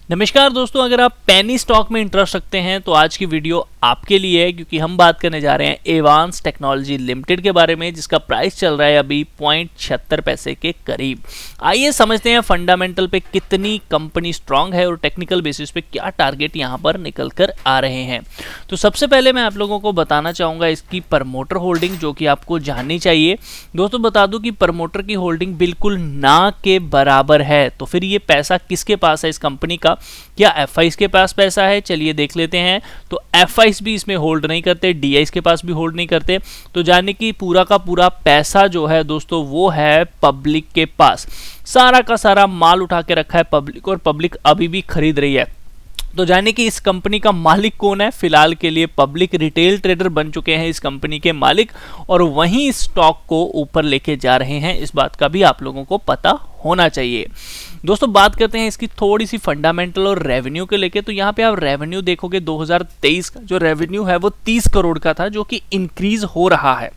नमस्कार दोस्तों, अगर आप पेनी स्टॉक में इंटरेस्ट रखते हैं तो आज की वीडियो आपके लिए है, क्योंकि हम बात करने जा रहे हैं एवांस टेक्नोलॉजी लिमिटेड के बारे में, जिसका प्राइस चल रहा है अभी 0.76 पैसे के करीब। आइए समझते हैं फंडामेंटल पे कितनी कंपनी स्ट्रांग है और टेक्निकल बेसिस पे क्या टारगेट यहाँ पर निकल कर आ रहे हैं। तो सबसे पहले मैं आप लोगों को बताना चाहूँगा इसकी प्रमोटर होल्डिंग, जो कि आपको जाननी चाहिए। दोस्तों बता दूं कि प्रमोटर की होल्डिंग बिल्कुल ना के बराबर है। तो फिर ये पैसा किसके पास है इस कंपनी का? क्या एफआईज के पास पैसा है? चलिए देख लेते हैं। तो एफआईज भी इसमें होल्ड नहीं करते, डीआईज के पास भी होल्ड नहीं करते। तो जाने कि पूरा का पूरा पैसा जो है दोस्तों वो है पब्लिक के पास। सारा का सारा माल उठा के रखा है पब्लिक, और पब्लिक अभी भी खरीद रही है। तो जाने कि इस कंपनी का मालिक कौन है? फिलहाल के लिए पब्लिक रिटेल ट्रेडर बन चुके हैं इस कंपनी के मालिक, और वहीं इस स्टॉक को ऊपर लेके जा रहे हैं। इस बात का भी आप लोगों को पता होना चाहिए। दोस्तों बात करते हैं इसकी थोड़ी सी फंडामेंटल और रेवेन्यू के लेके। तो यहाँ पे आप रेवेन्यू देखोगे, 2023 का जो रेवेन्यू है वो 30 करोड़ का था, जो कि इंक्रीज हो रहा है।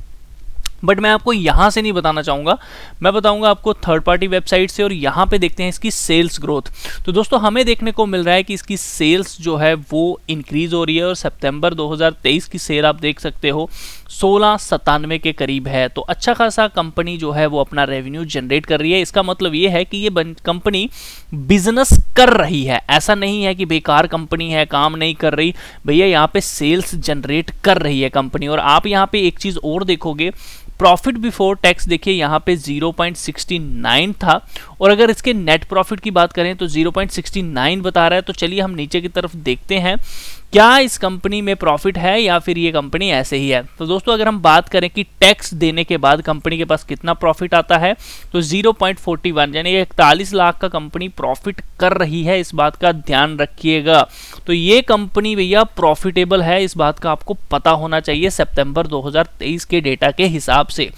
बट मैं आपको यहाँ से नहीं बताना चाहूँगा, मैं बताऊँगा आपको थर्ड पार्टी वेबसाइट से। और यहाँ पे देखते हैं इसकी सेल्स ग्रोथ। तो दोस्तों हमें देखने को मिल रहा है कि इसकी सेल्स जो है वो इंक्रीज हो रही है, और सितंबर 2023 की सेल आप देख सकते हो 1697 के करीब है। तो अच्छा खासा कंपनी जो है वो अपना रेवेन्यू जनरेट कर रही है। इसका मतलब ये है कि ये कंपनी बिजनेस कर रही है, ऐसा नहीं है कि बेकार कंपनी है, काम नहीं कर रही। भैया यहाँ पे सेल्स जनरेट कर रही है कंपनी। और आप यहाँ पे एक चीज़ और देखोगे, प्रॉफिट बिफोर टैक्स देखिए यहाँ पे 0.69 था, और अगर इसके नेट प्रॉफिट की बात करें तो 0.69 बता रहा है। तो चलिए हम नीचे की तरफ देखते हैं, क्या इस कंपनी में प्रॉफिट है या फिर ये कंपनी ऐसे ही है। तो दोस्तों अगर हम बात करें कि टैक्स देने के बाद कंपनी के पास कितना प्रॉफिट आता है, तो 0.41 यानी 41 लाख का कंपनी प्रॉफिट कर रही है। इस बात का ध्यान रखिएगा। तो ये कंपनी भैया प्रॉफिटेबल है, इस बात का आपको पता होना चाहिए सितंबर 2023 के डेटा के हिसाब से।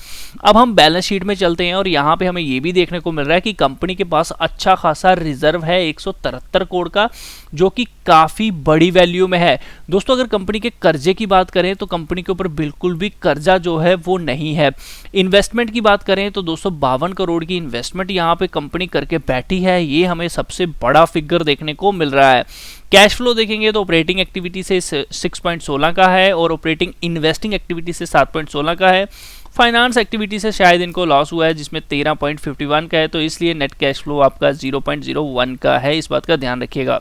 अब हम बैलेंस शीट में चलते हैं, और यहाँ पे हमें ये भी देखने को मिल रहा है कि कंपनी के पास अच्छा खासा रिजर्व है 173 करोड़ का, जो कि काफी बड़ी वैल्यू में है। दोस्तों अगर कंपनी के कर्जे की बात करें तो कंपनी के ऊपर बिल्कुल भी कर्जा जो है वो नहीं है। इन्वेस्टमेंट की बात करें तो 252 करोड़ की इन्वेस्टमेंट यहाँ पे कंपनी करके बैठी है। ये हमें सबसे बड़ा फिगर देखने को मिल रहा है। कैश फ्लो देखेंगे तो ऑपरेटिंग एक्टिविटी से 6.16 का है, और ऑपरेटिंग इन्वेस्टिंग एक्टिविटी से 7.16 का है। फाइनेंस एक्टिविटी से शायद इनको लॉस हुआ है, जिसमें 13.51 का है। तो इसलिए नेट कैश फ्लो आपका 0.01 का है, इस बात का ध्यान रखिएगा।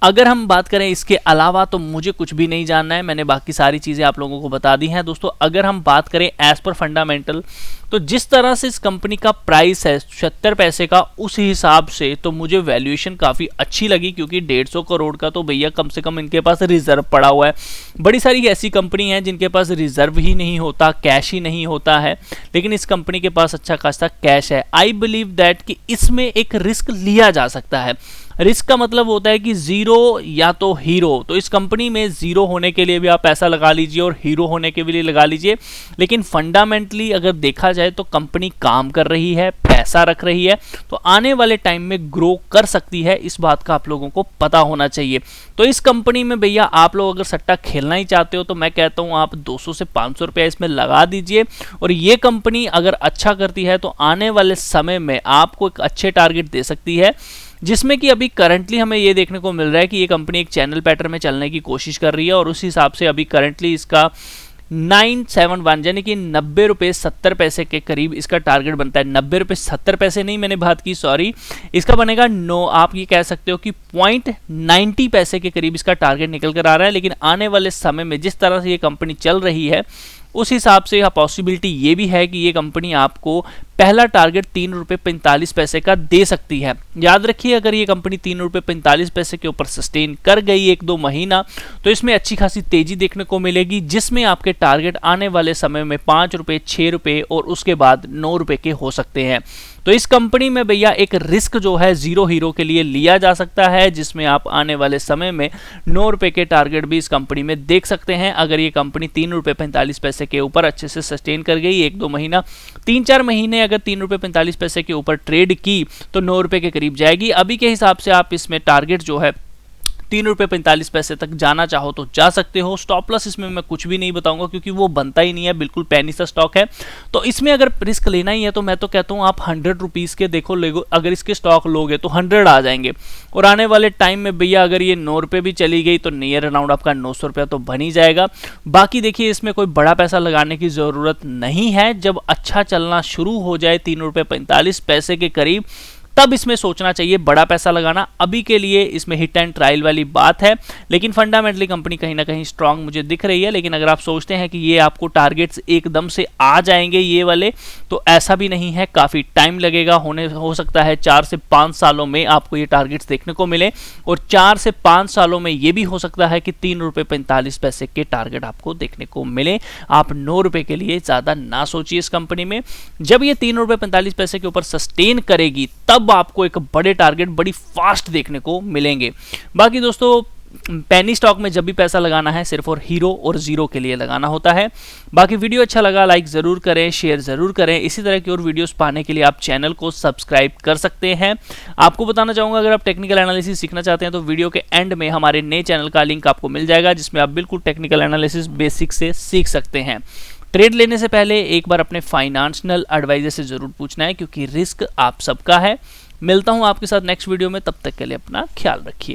अगर हम बात करें इसके अलावा तो मुझे कुछ भी नहीं जानना है, मैंने बाकी सारी चीज़ें आप लोगों को बता दी हैं। दोस्तों अगर हम बात करें एज पर फंडामेंटल, तो जिस तरह से इस कंपनी का प्राइस है 76 पैसे का, उस हिसाब से तो मुझे वैल्यूएशन काफ़ी अच्छी लगी, क्योंकि 150 करोड़ का तो भैया कम से कम इनके पास रिजर्व पड़ा हुआ है। बड़ी सारी ऐसी कंपनी हैं जिनके पास रिजर्व ही नहीं होता, कैश ही नहीं होता है, लेकिन इस कंपनी के पास अच्छा खासा कैश है। आई बिलीव दैट कि इसमें एक रिस्क लिया जा सकता है। रिस्क का मतलब होता है कि जीरो या तो हीरो। तो इस कंपनी में जीरो होने के लिए भी आप पैसा लगा लीजिए और हीरो होने के लिए लगा लीजिए, लेकिन फंडामेंटली अगर देखा जाए तो कंपनी काम कर रही है, पैसा रख रही है, तो आने वाले टाइम में ग्रो कर सकती है। इस बात का आप लोगों को पता होना चाहिए। तो इस कंपनी में भैया आप लोग अगर सट्टा खेलना ही चाहते हो तो मैं कहता हूँ आप 200 से 500 रुपया इसमें लगा दीजिए, और ये कंपनी अगर अच्छा करती है तो आने वाले समय में आपको एक अच्छे टारगेट दे सकती है, जिसमें कि अभी करंटली हमें ये देखने को मिल रहा है कि ये कंपनी एक चैनल पैटर्न में चलने की कोशिश कर रही है, और उस हिसाब से अभी करंटली इसका 971 यानी कि 90 रुपये 70 पैसे के करीब इसका टारगेट बनता है। 90 रुपये 70 पैसे नहीं, मैंने बात की, सॉरी, इसका बनेगा आप ये कह सकते हो कि 0.90 पैसे के करीब इसका टारगेट निकल कर आ रहा है। लेकिन आने वाले समय में जिस तरह से ये कंपनी चल रही है उस हिसाब से पॉसिबिलिटी ये भी है कि ये कंपनी आपको पहला टारगेट 3 रुपये 45 पैसे का दे सकती है। याद रखिए अगर ये कंपनी 3 रुपये 45 पैसे के ऊपर सस्टेन कर गई 1-2 महीना, तो इसमें अच्छी खासी तेजी देखने को मिलेगी, जिसमें आपके टारगेट आने वाले समय में 5 रुपये, 6 रुपये और उसके बाद 9 रुपये के हो सकते हैं। तो इस कंपनी में भैया एक रिस्क जो है जीरो हीरो के लिए लिया जा सकता है, जिसमें आप आने वाले समय में 9 रुपये के टारगेट भी इस कंपनी में देख सकते हैं। अगर ये कंपनी 3 रुपये 45 पैसे के ऊपर अच्छे से सस्टेन कर गई 1-2 महीना, 3-4 महीने अगर 3 रुपये 45 पैसे के ऊपर ट्रेड की तो 9 रुपये के करीब जाएगी। अभी के हिसाब से आप इसमें टारगेट जो है ₹3.45 तक जाना चाहो तो जा सकते हो। स्टॉप लॉस इसमें मैं कुछ भी नहीं बताऊंगा क्योंकि वो बनता ही नहीं है, बिल्कुल पेनी सा स्टॉक है। तो इसमें अगर रिस्क लेना ही है तो मैं तो कहता हूँ आप ₹100 के देखो, अगर इसके स्टॉक लोगे तो 100 आ जाएंगे, और आने वाले टाइम में भैया अगर ये ₹9 भी चली गई तो नियर अराउंड आपका ₹900 तो बन ही जाएगा। बाकी देखिए इसमें कोई बड़ा पैसा लगाने की जरूरत नहीं है। जब अच्छा चलना शुरू हो जाए ₹3.45 के करीब, तब इसमें सोचना चाहिए बड़ा पैसा लगाना। अभी के लिए इसमें हिट एंड ट्रायल वाली बात है, लेकिन फंडामेंटली कंपनी कहीं ना कहीं स्ट्रांग मुझे दिख रही है। लेकिन अगर आप सोचते हैं कि ये आपको टारगेट्स एकदम से आ जाएंगे ये वाले, तो ऐसा भी नहीं है, काफ़ी टाइम लगेगा। हो सकता है 4 से 5 सालों में आपको ये टारगेट्स देखने को मिले, और 4 से 5 सालों में ये भी हो सकता है कि ₹3.45 के टारगेट आपको देखने को मिले। आप ₹9 के लिए ज़्यादा ना सोचिए इस कंपनी में। जब ये ₹3.45 के ऊपर सस्टेन करेगी तब आपको एक बड़े टारगेट बड़ी फास्ट देखने को मिलेंगे। बाकी दोस्तों पेनी स्टॉक में जब भी पैसा लगाना है सिर्फ और हीरो और जीरो के लिए लगाना होता है। बाकी वीडियो अच्छा लगा लाइक जरूर करें, शेयर जरूर करें। इसी तरह की और वीडियोस पाने के लिए आप चैनल को सब्सक्राइब कर सकते हैं। आपको बताना चाहूंगा अगर आप टेक्निकल एनालिसिस सीखना चाहते हैं तो वीडियो के एंड में हमारे नए चैनल का लिंक आपको मिल जाएगा, जिसमें आप बिल्कुल टेक्निकल एनालिसिस बेसिक से सीख सकते हैं। ट्रेड लेने से पहले एक बार अपने फाइनेंशियल एडवाइजर से जरूर पूछना है, क्योंकि रिस्क आप सबका है। मिलता हूं आपके साथ नेक्स्ट वीडियो में, तब तक के लिए अपना ख्याल रखिए।